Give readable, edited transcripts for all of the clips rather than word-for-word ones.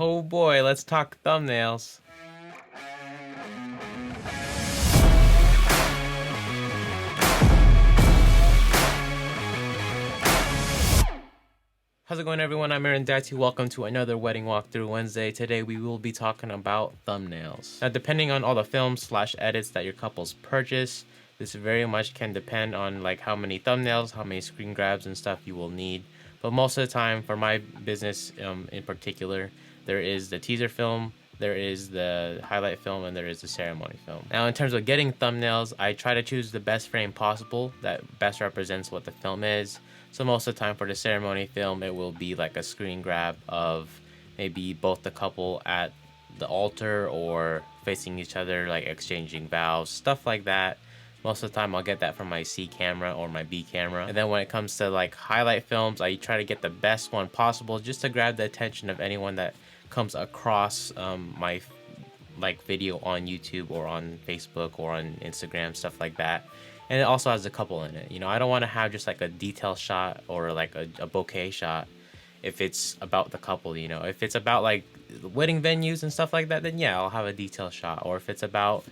Oh boy, let's talk thumbnails. How's it going, everyone? I'm Aaron Dati. Welcome to another Wedding Walkthrough Wednesday. Today we will be talking about thumbnails. Now, depending on all the films/edits that your couples purchase, this very much can depend on like how many thumbnails, how many screen grabs and stuff you will need. But most of the time, for my business in particular, there is the teaser film, there is the highlight film, and there is the ceremony film. Now, in terms of getting thumbnails, I try to choose the best frame possible that best represents what the film is. So most of the time for the ceremony film, it will be like a screen grab of maybe both the couple at the altar or facing each other, like exchanging vows, stuff like that. Most of the time I'll get that from my C camera or my B camera. And then when it comes to like highlight films, I try to get the best one possible just to grab the attention of anyone that comes across my like video on YouTube or on Facebook or on Instagram, stuff like that. And it also has a couple in it. You know, I don't want to have just like a detail shot or like a bouquet shot if it's about the couple, you know. If it's about like wedding venues and stuff like that, then yeah, I'll have a detail shot. Or if it's about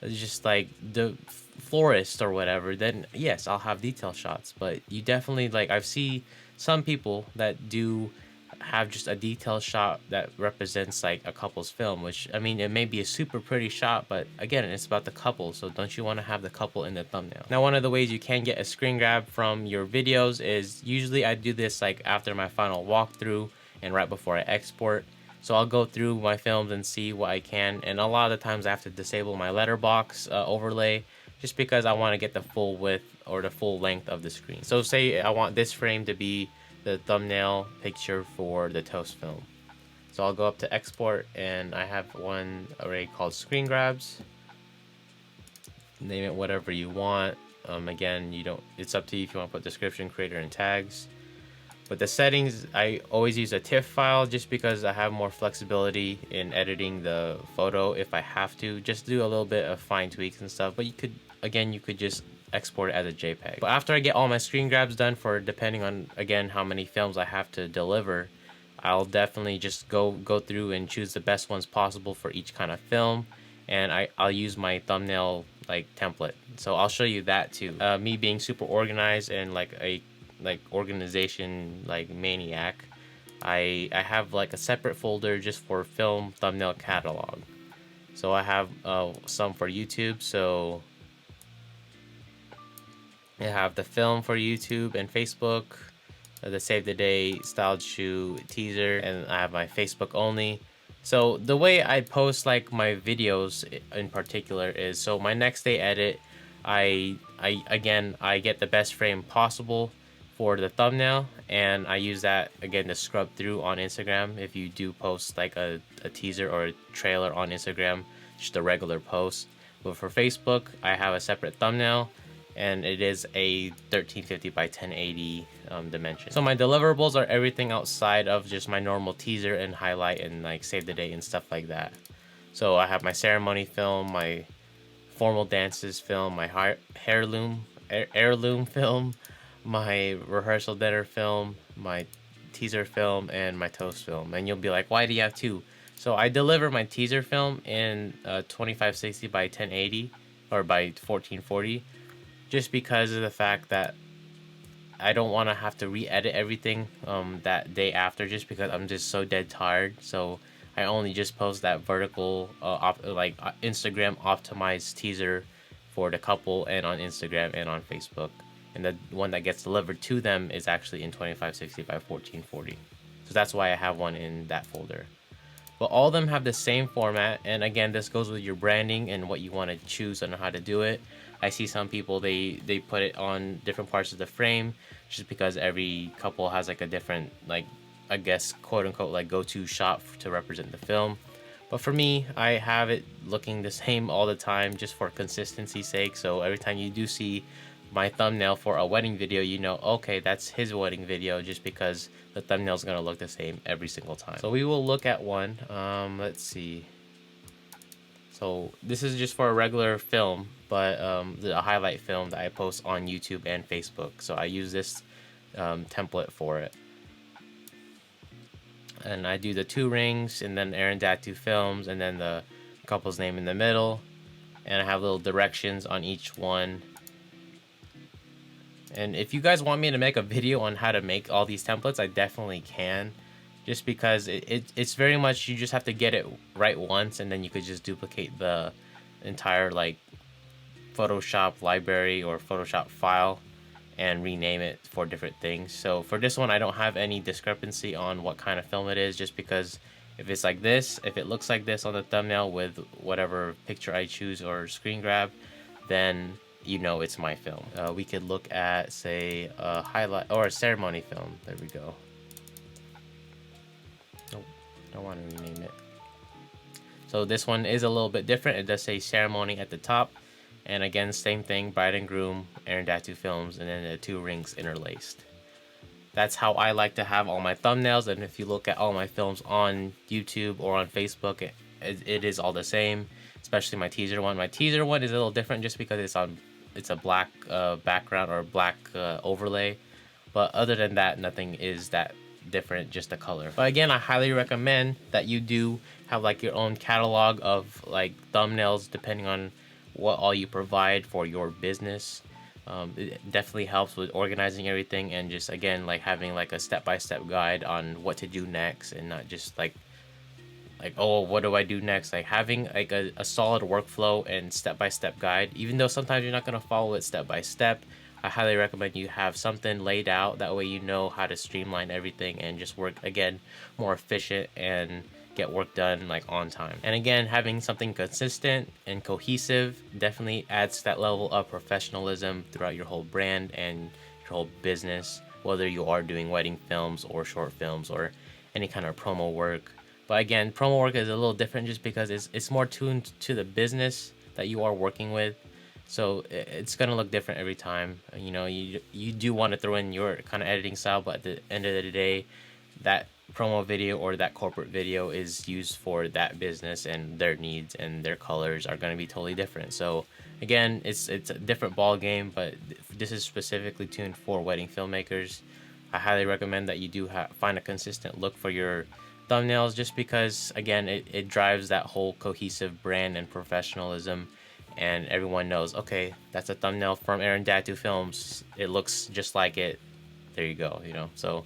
just like the florist or whatever, then yes, I'll have detail shots. But you definitely, like, I've seen some people that do have just a detailed shot that represents like a couple's film, which, I mean, it may be a super pretty shot, but again, it's about the couple, so don't you want to have the couple in the thumbnail? Now, one of the ways you can get a screen grab from your videos is usually I do this like after my final walkthrough and right before I export. So I'll go through my films and see what I can, and a lot of the times I have to disable my letterbox overlay just because I want to get the full width or the full length of the screen. So say I want this frame to be the thumbnail picture for the toast film. So I'll go up to export, and I have one already called screen grabs. Name it whatever you want. Again, it's up to you if you want to put description, creator, and tags. But the settings, I always use a TIFF file just because I have more flexibility in editing the photo if I have to. Just do a little bit of fine tweaks and stuff. But you could just export it as a JPEG. But after I get all my screen grabs done for depending on, again, how many films I have to deliver, I'll definitely just go through and choose the best ones possible for each kind of film, and I'll use my thumbnail like template. So I'll show you that too. Me being super organized and like a organization like maniac, I have like a separate folder just for film thumbnail catalog. So I have some for YouTube, so I have the film for YouTube and Facebook, the Save the Day Styled Shoe teaser, and I have my Facebook only. So the way I post like my videos in particular is, so my next day edit, I get the best frame possible for the thumbnail, and I use that again to scrub through on Instagram. If you do post like a teaser or a trailer on Instagram, just a regular post. But for Facebook, I have a separate thumbnail, and it is a 1350 by 1080 dimension. So my deliverables are everything outside of just my normal teaser and highlight and like save the day and stuff like that. So I have my ceremony film, my formal dances film, my heirloom film, my rehearsal dinner film, my teaser film, and my toast film. And you'll be like, why do you have two? So I deliver my teaser film in 2560 by 1080 or by 1440. Just because of the fact that I don't want to have to re-edit everything that day after, just because I'm just so dead tired. So I only just post that vertical Instagram optimized teaser for the couple, and on Instagram and on Facebook. And the one that gets delivered to them is actually in 2560 by 1440. So that's why I have one in that folder. But all of them have the same format, and again, this goes with your branding and what you want to choose on how to do it. I see some people, they put it on different parts of the frame just because every couple has like a different, like, I guess, quote unquote, like go-to shot to represent the film. But for me, I have it looking the same all the time just for consistency's sake. So every time you do see my thumbnail for a wedding video, you know, okay, that's his wedding video, just because the thumbnail is going to look the same every single time. So we will look at one. Let's see. So this is just for a regular film, but a highlight film that I post on YouTube and Facebook. So I use this template for it. and I do the 2 rings, and then Aaron Tattoo Films, and then the couple's name in the middle, and I have little directions on each one. And if you guys want me to make a video on how to make all these templates, I definitely can, just because it's very much, you just have to get it right once, and then you could just duplicate the entire like Photoshop library or Photoshop file and rename it for different things. So for this one, I don't have any discrepancy on what kind of film it is, just because if it's like this, if it looks like this on the thumbnail with whatever picture I choose or screen grab, then you know it's my film. We could look at, say, a highlight or a ceremony film. There we go. Nope, don't want to rename it. So this one is a little bit different. It does say ceremony at the top. And again, same thing, bride and groom, Aaron Tattoo Films, and then the 2 rings interlaced. That's how I like to have all my thumbnails. And if you look at all my films on YouTube or on Facebook, it is all the same, especially my teaser one. My teaser one is a little different just because it's a black background or black overlay. But other than that, nothing is that different, just the color. But again, I highly recommend that you do have like your own catalog of like thumbnails depending on what all you provide for your business. It definitely helps with organizing everything, and just again like having like a step-by-step guide on what to do next, and not just like oh, what do I do next? Like having like a solid workflow and step-by-step guide, even though sometimes you're not going to follow it step by step. I highly recommend you have something laid out, that way you know how to streamline everything and just work again more efficient and get work done like on time. And again, having something consistent and cohesive definitely adds that level of professionalism throughout your whole brand and your whole business, whether you are doing wedding films or short films or any kind of promo work. But again, promo work is a little different just because it's more tuned to the business that you are working with. So it's gonna look different every time. You know, you do want to throw in your kind of editing style, but at the end of the day, that promo video or that corporate video is used for that business, and their needs and their colors are going to be totally different. So again, it's a different ball game, but this is specifically tuned for wedding filmmakers. I highly recommend that you do find a consistent look for your thumbnails, just because again it drives that whole cohesive brand and professionalism, and everyone knows, okay, that's a thumbnail from Aaron Tattoo Films, it looks just like it, there you go, you know. So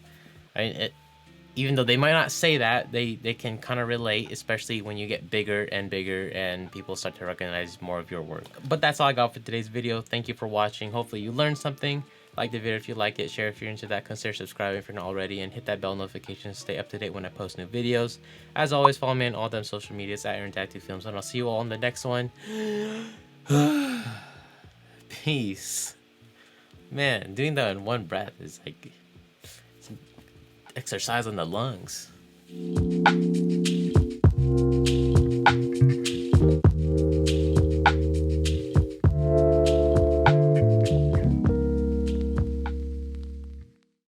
even though they might not say that, they can kind of relate, especially when you get bigger and bigger and people start to recognize more of your work. But that's all I got for today's video. Thank you for watching. Hopefully you learned something. Like the video if you like it, share if you're into that, consider subscribing if you're not already, and hit that bell notification to stay up to date when I post new videos. As always, follow me on all them social medias at Aaron Tattoo Films, and I'll see you all in the next one. Peace. Man, doing that in one breath is like exercise on the lungs.